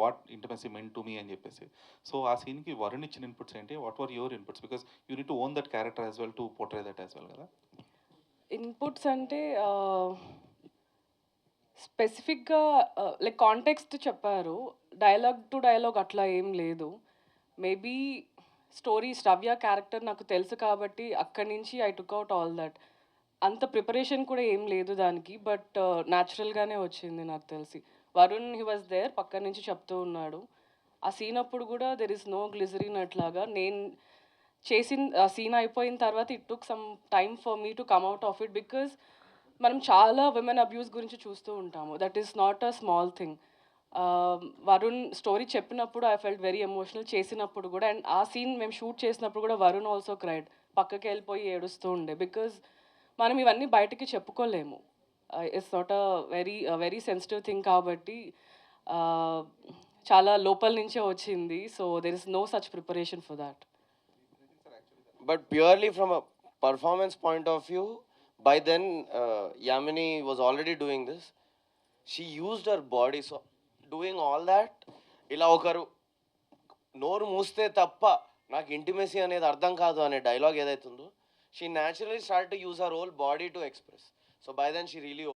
What intimacy meant to me అని చెప్పేసి. So ఆ సీన్కి వరుణ్ ఇచ్చిన ఇన్పుట్స్ ఏంటి, what were your inputs, because you need to own that character as well to portray that as well కదా. Inputs అంటే స్పెసిఫిక్గా లైక్ కాంటెక్స్ట్ చెప్పారు. డైలాగ్ టు డైలాగ్ అట్లా ఏం లేదు. మేబీ స్టోరీ శ్రవ్య క్యారెక్టర్ నాకు తెలుసు కాబట్టి అక్కడి నుంచి I took out all that. అంత ప్రిపరేషన్ కూడా ఏం లేదు దానికి. బట్ న్యాచురల్గానే వచ్చింది నాకు తెలిసి. వరుణ్ హీ వాజ్ దేర్, పక్క నుంచి చెప్తూ ఉన్నాడు. ఆ సీన్ అప్పుడు కూడా దెర్ ఇస్ నో గ్లిజరిన్ అట్లాగా. నేను చేసిన సీన్ అయిపోయిన తర్వాత it took some time for me to come out of it, because మనం చాలా విమెన్ అబ్యూస్ గురించి చూస్తూ ఉంటాము. That is not a small thing. Varun story చెప్పినప్పుడు ఐ ఫెల్ట్ వెరీ ఎమోషనల్, చేసినప్పుడు కూడా. అండ్ ఆ సీన్ మేము షూట్ చేసినప్పుడు కూడా వరుణ్ ఆల్సో క్రైడ్, పక్కకి వెళ్ళిపోయి ఏడుస్తూ ఉండే. బికాజ్ మనం ఇవన్నీ బయటికి చెప్పుకోలేము. It's not a very sensitive thing కాబట్టి చాలా లోపల నుంచే వచ్చింది. So there is no such preparation for that. But purely from a performance point of view, by then Yamini was already doing this. She used her body, so doing all that, ఇలా ఒకరు నోరు మూస్తే తప్ప నాకు intimacy అనేది అర్థం కాదు అనే డైలాగ్ ఏదైతే ఉందో, she naturally start to use her whole body to express. So by then she really